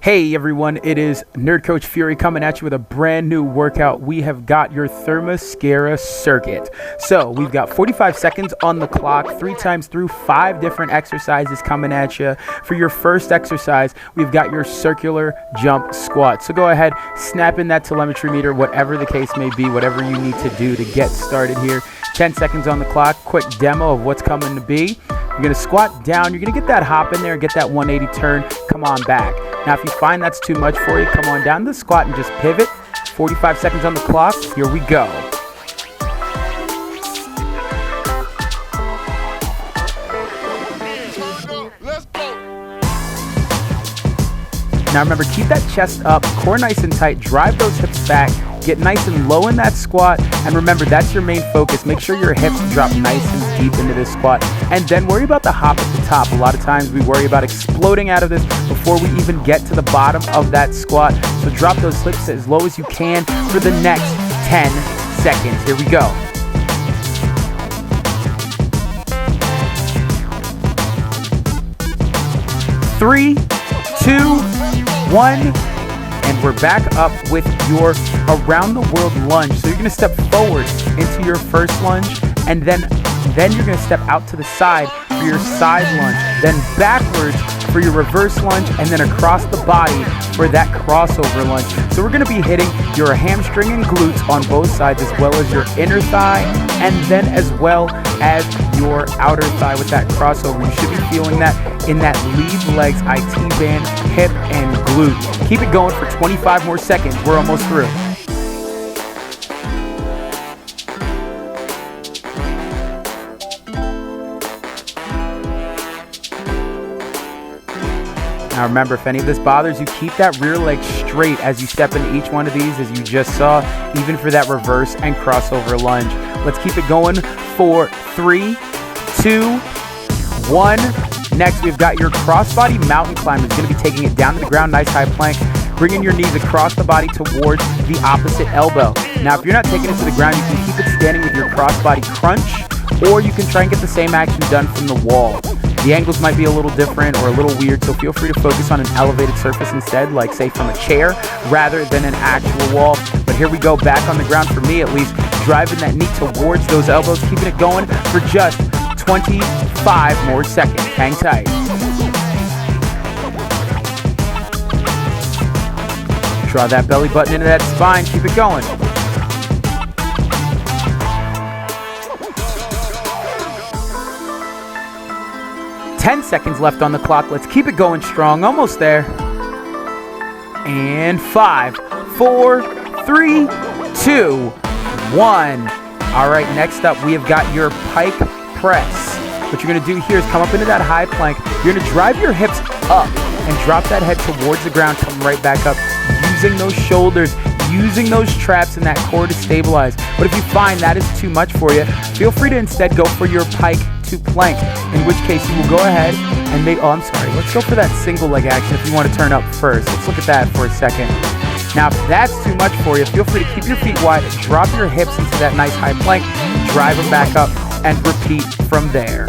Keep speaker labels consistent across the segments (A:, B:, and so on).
A: Hey everyone, it is Nerd Coach Fury coming at you with a brand new workout. We have got your Themyscira Circuit. So we've got 45 seconds on the clock, 3 times through 5 different exercises coming at you. For your first exercise, we've got your circular jump squat. So go ahead, snap in that telemetry meter, whatever the case may be, whatever you need to do to get started here. 10 seconds on the clock, quick demo of what's coming to be. You're gonna squat down, you're gonna get that hop in there, get that 180 turn, come on back. Now if you find that's too much for you, come on down to the squat and just pivot. 45 seconds on the clock, here we go. Now remember, keep that chest up, core nice and tight, drive those hips back, get nice and low in that squat, and remember, that's your main focus. Make sure your hips drop nice and deep into this squat, and then worry about the hop at the top. A lot of times we worry about exploding out of this before we even get to the bottom of that squat, so drop those hips as low as you can for the next 10 seconds. Here we go. Three, 2, 1, and we're back up with your around the world lunge. So you're gonna step forward into your first lunge, and then you're gonna step out to the side for your side lunge, then backwards for your reverse lunge, and then across the body for that crossover lunge. So we're gonna be hitting your hamstring and glutes on both sides, as well as your inner thigh, and then as well as your outer thigh with that crossover. You should be feeling that in that lead legs, IT band, hip, and glute. Keep it going for 25 more seconds. We're almost through. Now remember, if any of this bothers you, keep that rear leg straight as you step into each one of these, as you just saw, even for that reverse and crossover lunge. Let's keep it going for 3, 2, 1. Next, we've got your crossbody mountain climber. It's going to be taking it down to the ground, nice high plank, bringing your knees across the body towards the opposite elbow. Now, if you're not taking it to the ground, you can keep it standing with your crossbody crunch, or you can try and get the same action done from the wall. The angles might be a little different or a little weird, so feel free to focus on an elevated surface instead, like say from a chair, rather than an actual wall. But here we go, back on the ground, for me at least, driving that knee towards those elbows, keeping it going for just 25 more seconds. Hang tight. Draw that belly button into that spine, keep it going. Ten seconds left on the clock. Let's keep it going strong. Almost there. And 5, 4, 3, 2, 1. All right, next up, we have got your pike press. What you're going to do here is come up into that high plank. You're going to drive your hips up and drop that head towards the ground. Come right back up, using those shoulders, using those traps and that core to stabilize. But if you find that is too much for you, feel free to instead go for your pike to plank, in which case you will go ahead and make, let's go for that single leg action if you want to turn up first. Let's look at that for a second. Now, if that's too much for you, feel free to keep your feet wide, drop your hips into that nice high plank, drive them back up, and repeat from there.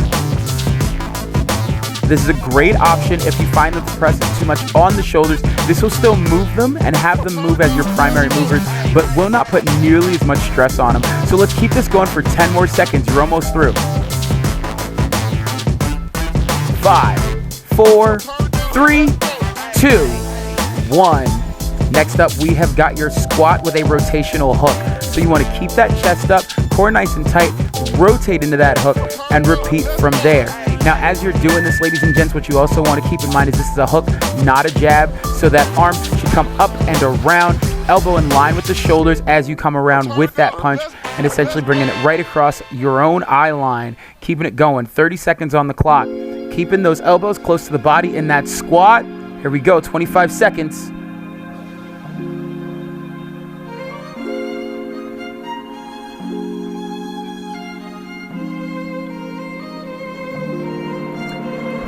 A: This is a great option if you find that the press is too much on the shoulders. This will still move them and have them move as your primary movers, but will not put nearly as much stress on them. So let's keep this going for 10 more seconds. You're almost through. 5, 4, 3, 2, 1. Next up, we have got your squat with a rotational hook. So you want to keep that chest up, core nice and tight, rotate into that hook, and repeat from there. Now, as you're doing this, ladies and gents, what you also want to keep in mind is this is a hook, not a jab. So that arm should come up and around, elbow in line with the shoulders as you come around with that punch, and essentially bringing it right across your own eye line, keeping it going. 30 seconds on the clock. Keeping those elbows close to the body in that squat. Here we go, 25 seconds.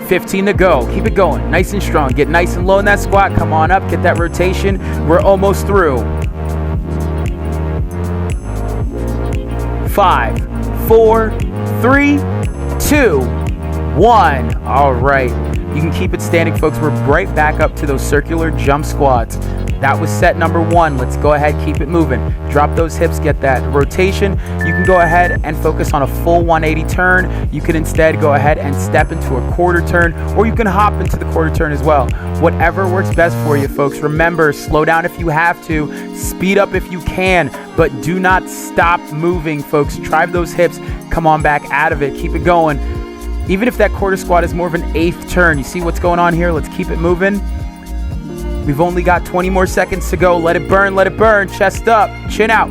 A: $15 to go. Keep it going, nice and strong. Get nice and low in that squat. Come on up, get that rotation. We're almost through. 5, 4, 3, 2, 1. All right. You can keep it Outstanding, folks. We're right back up to those circular jump squats. That was set number 1. Let's go ahead, keep it moving. Drop those hips, get that rotation. You can go ahead and focus on a full 180 turn. You can instead go ahead and step into a quarter turn, or you can hop into the quarter turn as well. Whatever works best for you, folks. Remember, slow down if you have to, speed up if you can, but do not stop moving, folks. Drive those hips, come on back out of it, keep it going. Even if that quarter squat is more of an 8th turn, you see what's going on here? Let's keep it moving. We've only got 20 more seconds to go. Let it burn, let it burn. Chest up, chin out.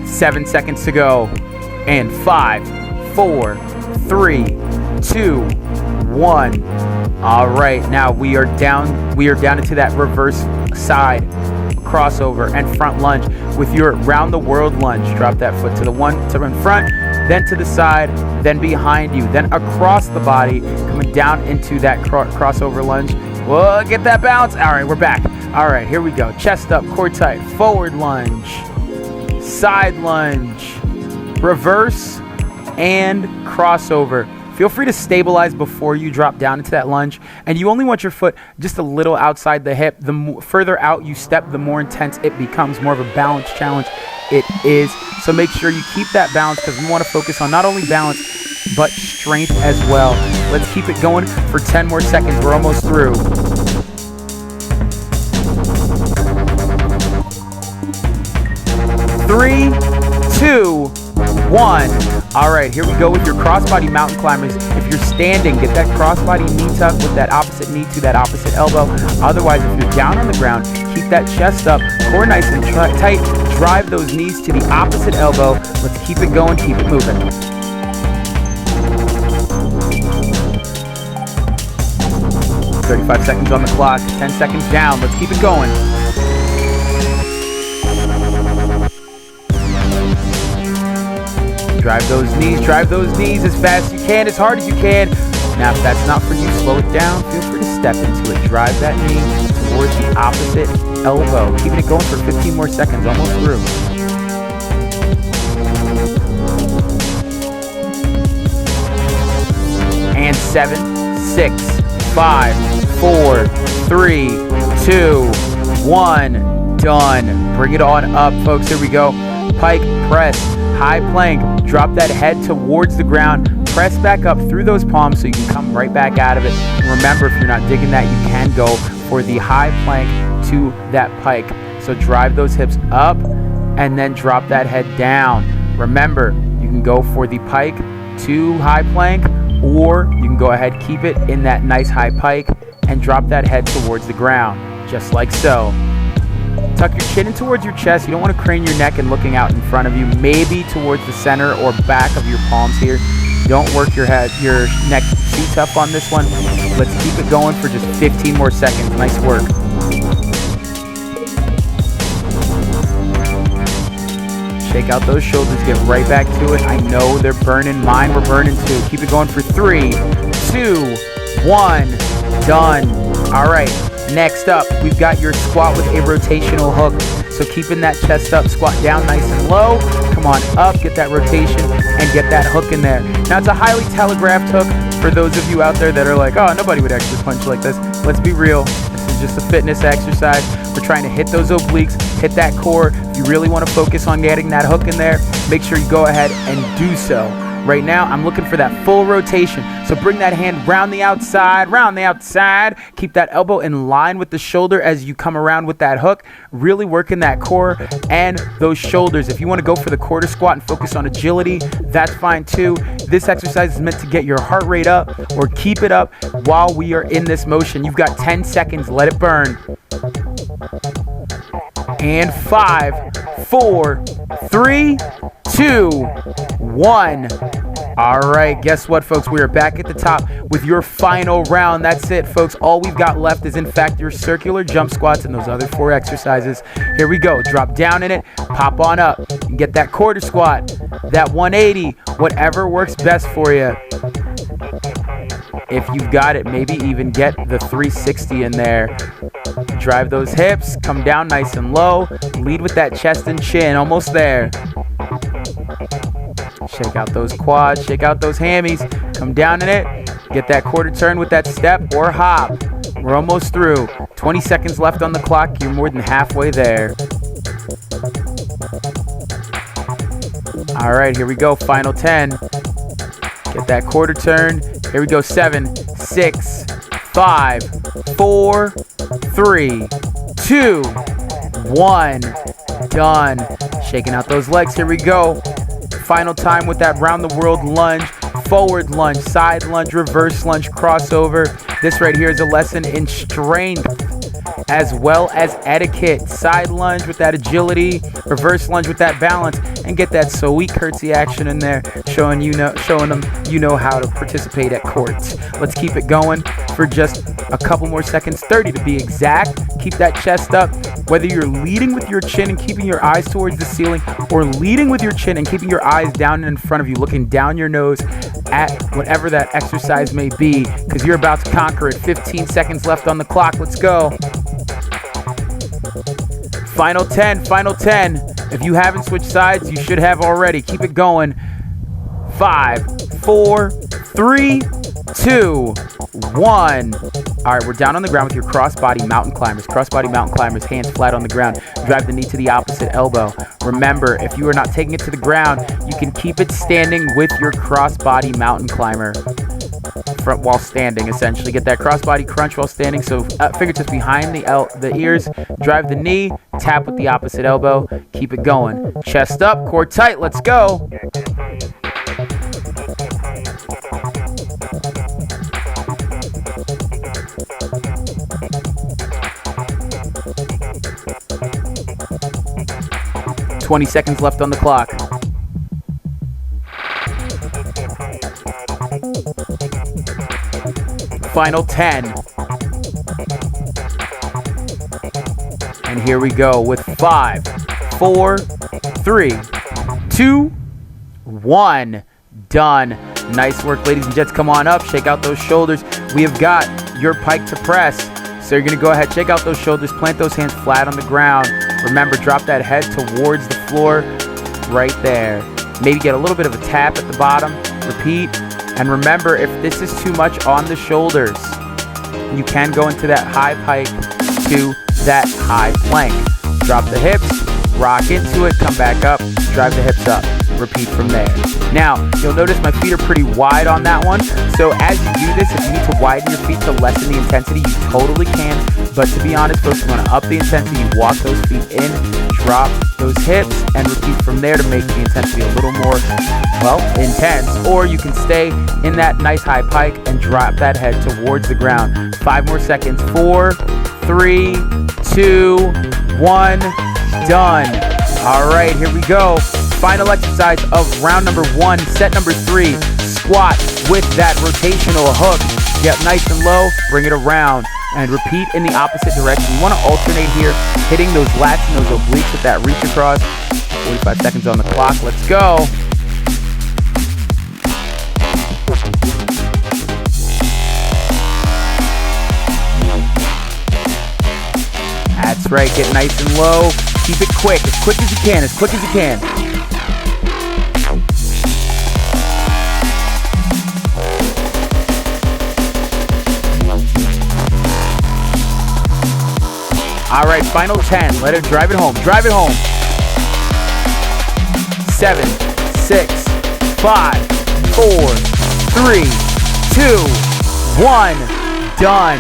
A: Seven seconds to go. And 5, 4, 3, 2, 1. All right, now we are down into that reverse side crossover and front lunge with your round the world lunge. Drop that foot to the one to in front, then to the side, then behind you, then across the body, coming down into that crossover lunge. Whoa, get that bounce. All right, we're back. All right, here we go. Chest up, core tight, forward lunge, side lunge, reverse, and crossover. Feel free to stabilize before you drop down into that lunge, and you only want your foot just a little outside the hip. The further out you step, the more intense it becomes, more of a balance challenge it is. So make sure you keep that balance, because we want to focus on not only balance, but strength as well. Let's keep it going for 10 more seconds. We're almost through. 3, 2, 1. All right, here we go with your crossbody mountain climbers. If you're standing, get that crossbody knee tuck with that opposite knee to that opposite elbow. Otherwise, if you're down on the ground, keep that chest up, core nice and tight. Drive those knees to the opposite elbow. Let's keep it going, keep it moving. "35 seconds on the clock, 10 seconds down. Let's keep it going. Drive those knees as fast as you can, as hard as you can. Now, if that's not for you, slow it down. Feel free to step into it. Drive that knee towards the opposite elbow. Keeping it going for 15 more seconds, almost through. And 7, 6, 5, 4, 3, 2, 1. Done. Bring it on up, folks. Here we go. Pike press. High plank, drop that head towards the ground, press back up through those palms so you can come right back out of it. And remember, if you're not digging that, you can go for the high plank to that pike. So drive those hips up and then drop that head down. Remember, you can go for the pike to high plank, or you can go ahead, keep it in that nice high pike and drop that head towards the ground, just like so. Tuck your chin in towards your chest. You don't want to crane your neck and looking out in front of you, maybe towards the center or back of your palms here. Don't work your neck too tough on this one. Let's keep it going for just 15 more seconds. Nice work. Shake out those shoulders, get right back to it. I know they're burning. Mine were burning too. Keep it going for 3, 2, 1. Done. All right. Next up, we've got your squat with a rotational hook. So keeping that chest up, squat down nice and low. Come on up, get that rotation, and get that hook in there. Now, it's a highly telegraphed hook for those of you out there that are like, oh, nobody would actually punch like this. Let's be real. This is just a fitness exercise. We're trying to hit those obliques, hit that core. If you really want to focus on getting that hook in there, make sure you go ahead and do so. Right now, I'm looking for that full rotation. So bring that hand round the outside. Keep that elbow in line with the shoulder as you come around with that hook. Really working that core and those shoulders. If you want to go for the quarter squat and focus on agility, that's fine too. This exercise is meant to get your heart rate up or keep it up while we are in this motion. You've got 10 seconds. Let it burn. And 5, 4, 3, 2, 1. All right, guess what, folks? We are back at the top with your final round. That's it, folks. All we've got left is, in fact, your circular jump squats and those other 4 exercises. Here we go. Drop down in it, pop on up, and get that quarter squat, that 180, whatever works best for you. If you've got it, maybe even get the 360 in there. Drive those hips, come down nice and low, lead with that chest and chin, almost there. Shake out those quads, shake out those hammies, come down in it, get that quarter turn with that step or hop. We're almost through. 20 seconds left on the clock, you're more than halfway there. All right, here we go, final 10. Get that quarter turn. Here we go, 7, 6, 5, 4, 3, 2, 1. Done. Shaking out those legs. Here we go. Final time with that round the world lunge, forward lunge, side lunge, reverse lunge, crossover. This right here is a lesson in strength as well as etiquette. Side lunge with that agility, reverse lunge with that balance, and get that sweet curtsy action in there, showing them you know how to participate at court. Let's keep it going for just a couple more seconds, 30 to be exact. Keep that chest up, whether you're leading with your chin and keeping your eyes towards the ceiling, or leading with your chin and keeping your eyes down in front of you, looking down your nose at whatever that exercise may be, because you're about to conquer it. 15 seconds left on the clock. Let's go. Final 10, final 10. If you haven't switched sides, you should have already. Keep it going. 5, 4, 3, 2, 1. All right, we're down on the ground with your crossbody mountain climbers. Crossbody mountain climbers, hands flat on the ground. Drive the knee to the opposite elbow. Remember, if you are not taking it to the ground, you can keep it standing with your crossbody mountain climber while standing, essentially. Get that crossbody crunch while standing, so fingertips behind the ears. Drive the knee, tap with the opposite elbow. Keep it going. Chest up, core tight. Let's go. $20 seconds left on the clock. Final 10. And here we go with 5, 4, 3, 2, 1. Done. Nice work, ladies and gents. Come on up. Shake out those shoulders. We have got your pike to press. So you're going to go ahead, shake out those shoulders, plant those hands flat on the ground. Remember, drop that head towards the floor right there. Maybe get a little bit of a tap at the bottom. Repeat. And remember, if this is too much on the shoulders, you can go into that high pike to that high plank. Drop the hips, rock into it, come back up, drive the hips up. Repeat from there. Now, you'll notice my feet are pretty wide on that one. So as you do this, if you need to widen your feet to lessen the intensity, you totally can. But to be honest, folks, you want to up the intensity, you walk those feet in, drop those hips, and repeat from there to make the intensity a little more, well, intense. Or you can stay in that nice high pike and drop that head towards the ground. 5 more seconds. 4, 3, 2, 1. Done. All right, here we go. Final exercise of round number 1, set number 3. Squat with that rotational hook. Get nice and low, bring it around, and repeat in the opposite direction. You want to alternate here, hitting those lats and those obliques with that reach across. 45 seconds on the clock. Let's go. That's right, get nice and low. Keep it quick as you can, as quick as you can. All right, final 10. Let it drive it home. Drive it home. 7, 6, 5, 4, 3, 2, 1. Done.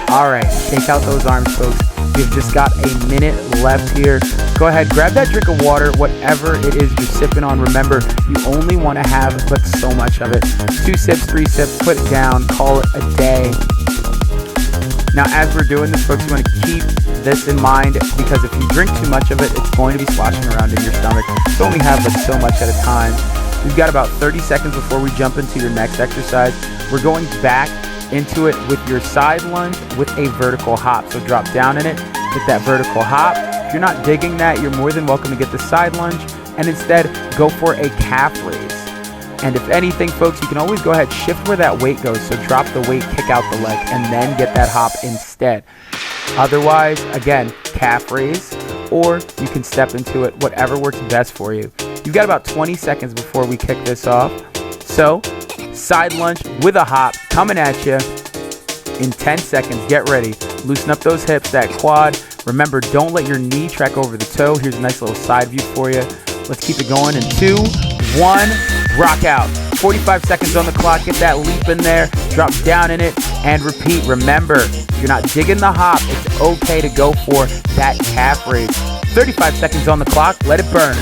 A: All right, shake out those arms, folks. We've just got a minute left here. Go ahead, grab that drink of water, whatever it is you're sipping on. Remember, you only want to have but so much of it. 2 sips, 3 sips, put it down, call it a day. Now, as we're doing this, folks, you want to keep this in mind, because if you drink too much of it, it's going to be sloshing around in your stomach. You only have but so much at a time. We've got about 30 seconds before we jump into your next exercise. We're going back into it with your side lunge with a vertical hop. So drop down in it with that vertical hop. If you're not digging that, you're more than welcome to get the side lunge and instead go for a calf raise. And if anything, folks, you can always go ahead, shift where that weight goes. So drop the weight, kick out the leg, and then get that hop instead. Otherwise, again, calf raise, or you can step into it, whatever works best for you. You've got about 20 seconds before we kick this off. So side lunge with a hop coming at you in 10 seconds. Get ready. Loosen up those hips, that quad. Remember, don't let your knee track over the toe. Here's a nice little side view for you. Let's keep it going in 2, 1, rock out. 45 seconds on the clock. Get that leap in there. Drop down in it and repeat. Remember, you're not digging the hop. It's okay to go for that calf raise. 35 seconds on the clock. Let it burn.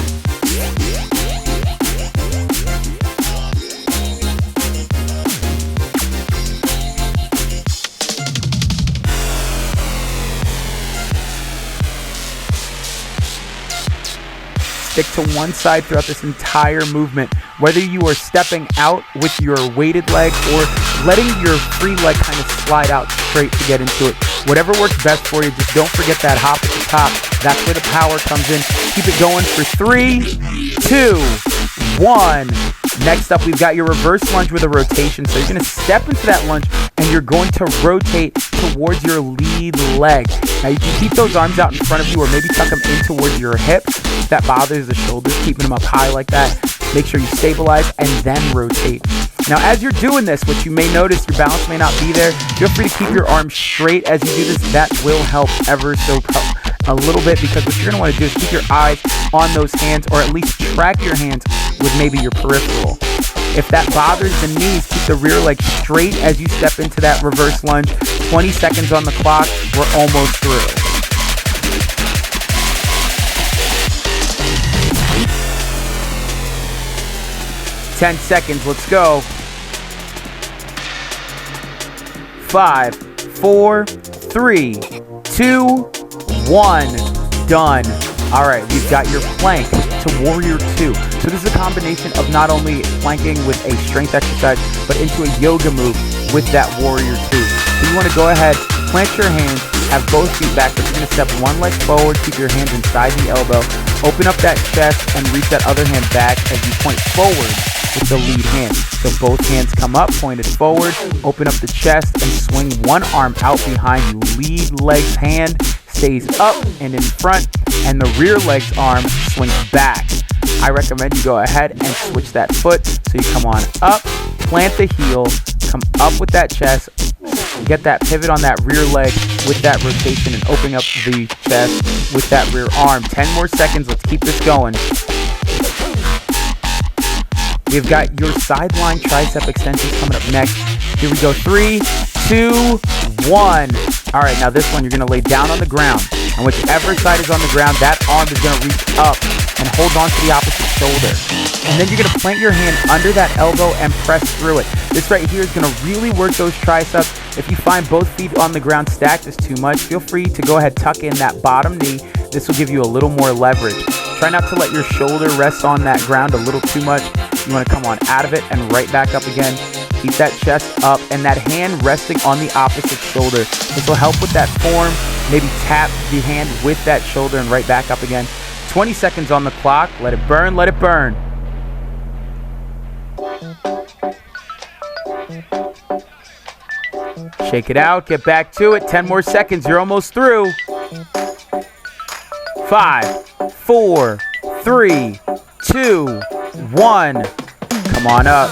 A: Stick to one side throughout this entire movement. Whether you are stepping out with your weighted leg or letting your free leg kind of slide out straight to get into it. Whatever works best for you, just don't forget that hop at the top. That's where the power comes in. Keep it going for 3, 2, 1. Next up, we've got your reverse lunge with a rotation. So you're going to step into that lunge and you're going to rotate towards your lead leg. Now you can keep those arms out in front of you or maybe tuck them in towards your hips. If that bothers the shoulders, keeping them up high like that. Make sure you stabilize and then rotate. Now as you're doing this, what you may notice, your balance may not be there. Feel free to keep your arms straight as you do this. That will help ever so a little bit, because what you're going to want to do is keep your eyes on those hands, or at least track your hands with maybe your peripheral. If that bothers the knees, keep the rear leg straight as you step into that reverse lunge. 20 seconds on the clock. We're almost through. Ten seconds. Let's go. 5, 4, 3, 2, 1. Done. All right, we've got your plank to warrior 2. So this is a combination of not only planking with a strength exercise, but into a yoga move with that warrior 2. So you want to go ahead, plant your hands, have both feet back, but you're going to step one leg forward, keep your hands inside the elbow, open up that chest, and reach that other hand back as you point forward with the lead hand. So both hands come up, pointed forward, open up the chest, and swing one arm out behind you. Lead leg's hand stays up and in front, and the rear leg's arm swings back. I recommend you go ahead and switch that foot. So you come on up, plant the heel, come up with that chest, get that pivot on that rear leg with that rotation, and opening up the chest with that rear arm. 10 more seconds. Let's keep this going. We've got your sideline tricep extensions coming up next. Here we go. 3, 2, 1. All right, now this one, you're going to lay down on the ground. And whichever side is on the ground, that arm is going to reach up and hold on to the opposite shoulder. And then you're going to plant your hand under that elbow and press through it. This right here is going to really work those triceps. If you find both feet on the ground stacked is too much, feel free to go ahead, tuck in that bottom knee. This will give you a little more leverage. Try not to let your shoulder rest on that ground a little too much. You want to come on out of it and right back up again. Keep that chest up and that hand resting on the opposite shoulder. This will help with that form. Maybe tap the hand with that shoulder and right back up again. 20 seconds on the clock. Let it burn, let it burn. Shake it out, get back to it. 10 more seconds, you're almost through. 5, 4, 3, 2, 1. Come on up.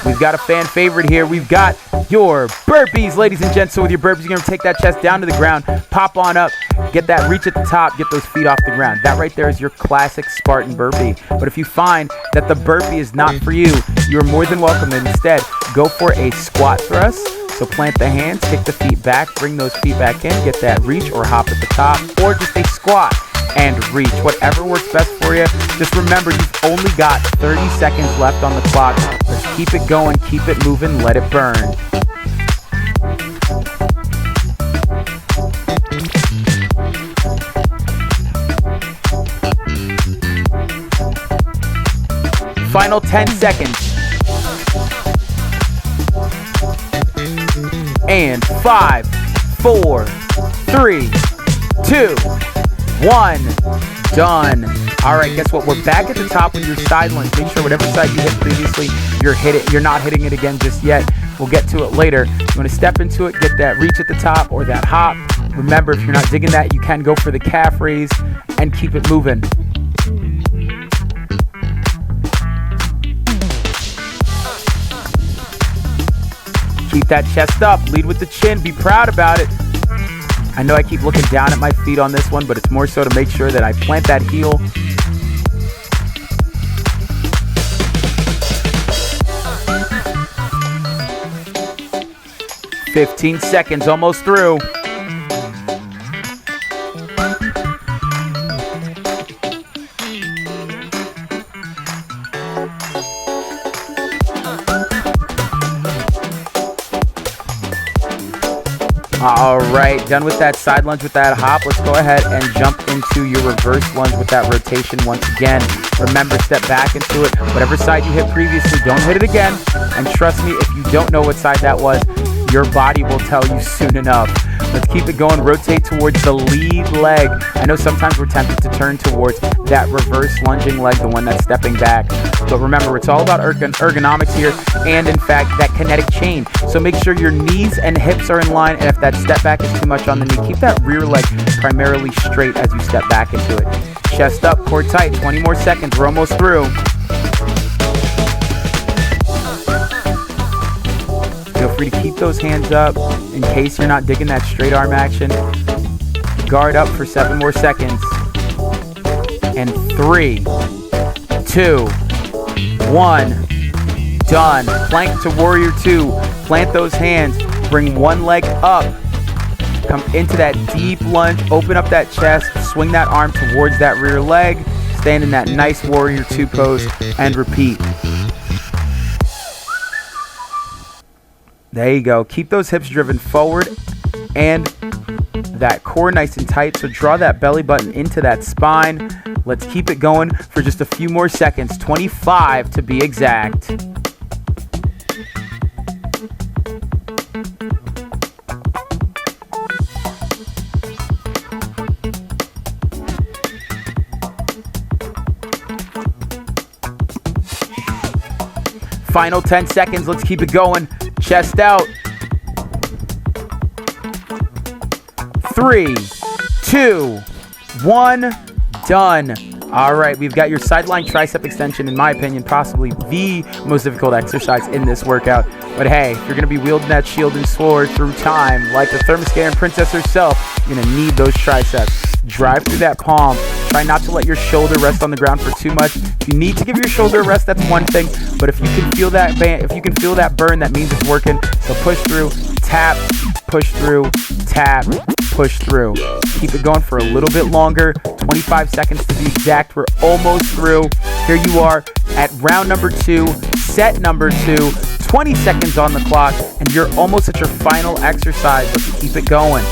A: We've got a fan favorite here. We've got your burpees, ladies and gents. So with your burpees, you're going to take that chest down to the ground, pop on up, get that reach at the top, get those feet off the ground. That right there is your classic Spartan burpee. But if you find that the burpee is not for you, you're more than welcome to instead go for a squat thrust. So plant the hands, kick the feet back, bring those feet back in, get that reach or hop at the top, or just a squat and reach. Whatever works best for you. Just remember, you've only got 30 seconds left on the clock. Let's keep it going, keep it moving, let it burn. Final 10 seconds. And 5, 4, 3, 2, 1. Done. All right, guess what? We're back at the top with your side lunge. Make sure whatever side you hit previously, you're not hitting it again just yet. We'll get to it later. You want to step into it, get that reach at the top or that hop. Remember, if you're not digging that, you can go for the calf raise and keep it moving. Keep that chest up, lead with the chin, be proud about it. I know I keep looking down at my feet on this one, but it's more so to make sure that I plant that heel. "15 seconds, almost through. All right, done with that side lunge with that hop. Let's go ahead and jump into your reverse lunge with that rotation once again. Remember, step back into it. Whatever side you hit previously, don't hit it again. And trust me, if you don't know what side that was, your body will tell you soon enough. Let's keep it going. Rotate towards the lead leg. I know sometimes we're tempted to turn towards that reverse lunging leg, the one that's stepping back. But remember, it's all about ergonomics here and, in fact, that kinetic chain. So make sure your knees and hips are in line, and if that step back is too much on the knee, keep that rear leg primarily straight as you step back into it. Chest up, core tight. 20 more seconds. We're almost through. Feel free to keep those hands up in case you're not digging that straight arm action. Guard up for 7 more seconds. And 3, 2, 1. Done. Plank to warrior 2. Plant those hands. Bring one leg up. Come into that deep lunge. Open up that chest. Swing that arm towards that rear leg. Stand in that nice warrior 2 pose and repeat. There you go. Keep those hips driven forward and that core nice and tight. So draw that belly button into that spine. Let's keep it going for just a few more seconds. 25 to be exact. Final 10 seconds. Let's keep it going. Chest out. 3, 2, 1. Done. All right, we've got your sideline tricep extension, in my opinion, possibly the most difficult exercise in this workout. But hey, if you're going to be wielding that shield and sword through time, like the Themyscira princess herself, you're going to need those triceps. Drive through that palm. Try not to let your shoulder rest on the ground for too much. If you need to give your shoulder a rest, that's one thing. But if you can feel that burn, that means it's working. So push through, tap, push through, tap, push through. Keep it going for a little bit longer. 25 seconds to be exact. We're almost through. Here you are at round number 2, set number 2. 20 seconds on the clock, and you're almost at your final exercise. Let's keep it going.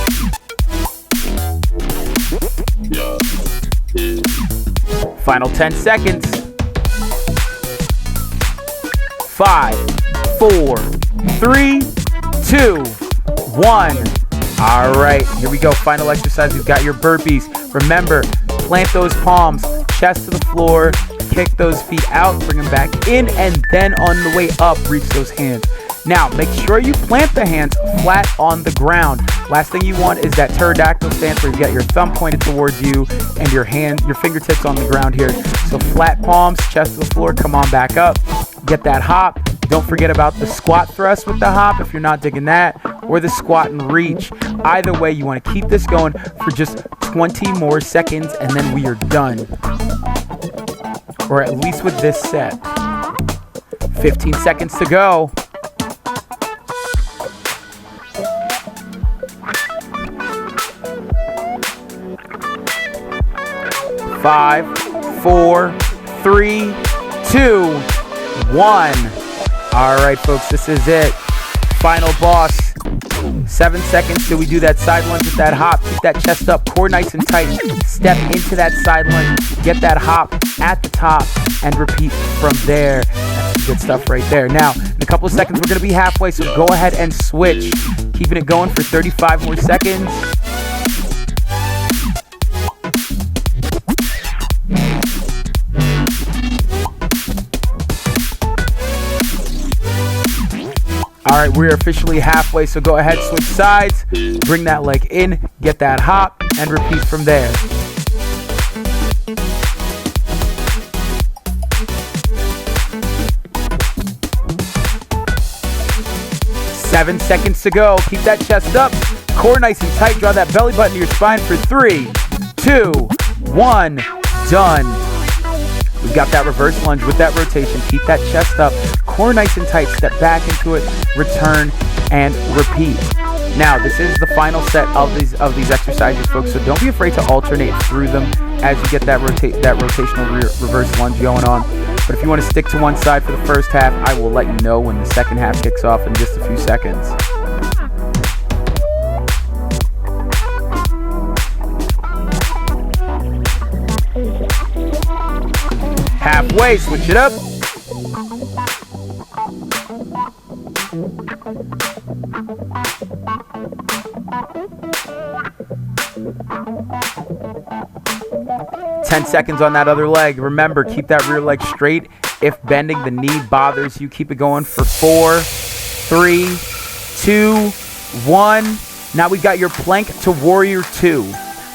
A: Final 10 seconds. 5, 4, 3, 2, 1. All right, here we go. Final exercise. We've got your burpees. Remember, plant those palms, chest to the floor, kick those feet out, bring them back in, and then on the way up, reach those hands. Now, make sure you plant the hands flat on the ground. Last thing you want is that pterodactyl stance where you've got your thumb pointed towards you and your fingertips on the ground here. So flat palms, chest to the floor, come on back up. Get that hop. Don't forget about the squat thrust with the hop if you're not digging that, or the squat and reach. Either way, you want to keep this going for just 20 more seconds, and then we are done. Or at least with this set. 15 seconds to go. 5, 4, 3, 2, 1. All right, folks, this is it. Final boss. 7 seconds till we do that side lunge with that hop. Keep that chest up, core nice and tight. Step into that side lunge. Get that hop at the top and repeat from there. That's some good stuff right there. Now, in a couple of seconds, we're going to be halfway, so go ahead and switch. Keeping it going for 35 more seconds. All right, we're officially halfway, so go ahead, switch sides, bring that leg in, get that hop, and repeat from there. 7 seconds to go. Keep that chest up, core nice and tight. Draw that belly button to your spine for 3, 2, 1, done. We've got that reverse lunge with that rotation. Keep that chest up, core nice and tight. Step back into it, return, and repeat. Now, this is the final set of these exercises, folks, so don't be afraid to alternate through them as you get that rotational reverse lunge going on. But if you want to stick to one side for the first half, I will let you know when the second half kicks off in just a few seconds. Halfway, switch it up. Ten seconds on that other leg. Remember, keep that rear leg straight. If bending the knee bothers you, keep it going for 4, 3, 2, 1. Now we've got your plank to warrior 2.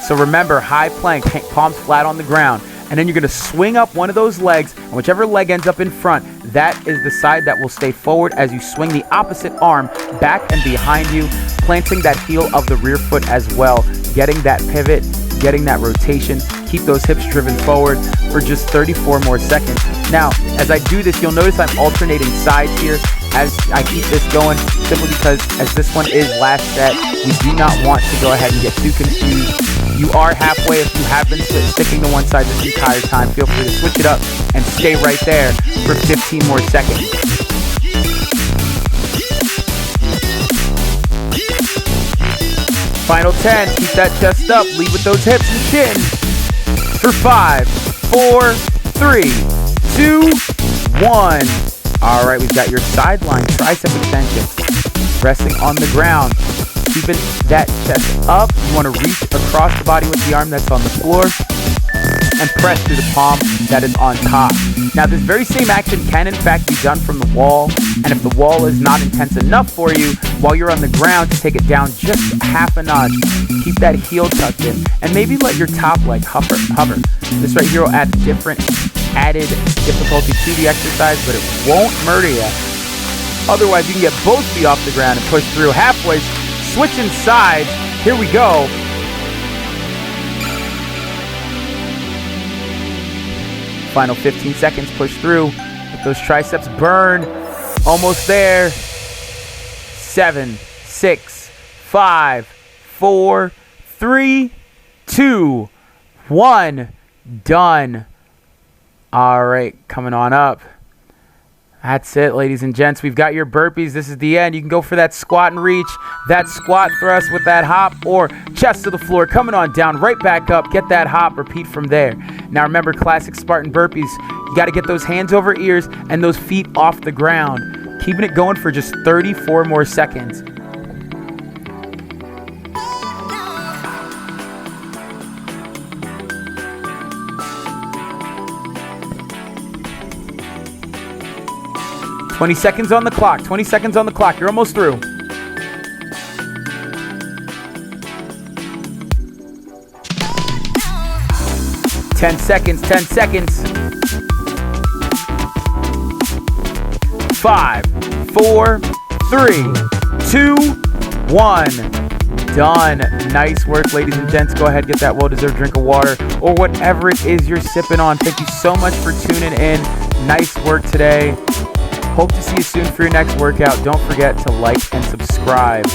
A: So remember, high plank, palms flat on the ground. And then you're going to swing up one of those legs, and whichever leg ends up in front, that is the side that will stay forward as you swing the opposite arm back and behind you, planting that heel of the rear foot as well, getting that pivot, getting that rotation. Keep those hips driven forward for just 34 more seconds. Now, as I do this, you'll notice I'm alternating sides here as I keep this going, simply because as this one is last set, we do not want to go ahead and get too confused. You are halfway. If you have been sticking to one side this entire time, feel free to switch it up and stay right there for 15 more seconds. Final 10. Keep that chest up. Lead with those hips and chin. For 5, 4, 3, 2, 1. All right, we've got your sideline tricep extension. Resting on the ground. Keeping that chest up. You want to reach across the body with the arm that's on the floor and press through the palm that is on top. Now, this very same action can in fact be done from the wall, and if the wall is not intense enough for you, while you're on the ground, to take it down just half a notch. Keep that heel tucked in, and maybe let your top leg hover. This right here will add added difficulty to the exercise, but it won't murder you. Otherwise, you can get both feet off the ground and push through. Halfway, switching sides. Here we go. Final 15 seconds, push through. Let those triceps burn. Almost there. 7, 6, 5, 4, 3, 2, 1. Done. All right, coming on up. That's it, ladies and gents. We've got your burpees. This is the end. You can go for that squat and reach, that squat thrust with that hop, or chest to the floor, coming on down, right back up. Get that hop, repeat from there. Now remember, classic Spartan burpees. You got to get those hands over ears and those feet off the ground. Keeping it going for just 34 more seconds. "20 seconds on the clock. 20 seconds on the clock. You're almost through. Ten seconds. 10 seconds. 5, 4, 3, 2, 1. Done. Nice work, ladies and gents. Go ahead, get that well-deserved drink of water or whatever it is you're sipping on. Thank you so much for tuning in. Nice work today. Hope to see you soon for your next workout. Don't forget to like and subscribe.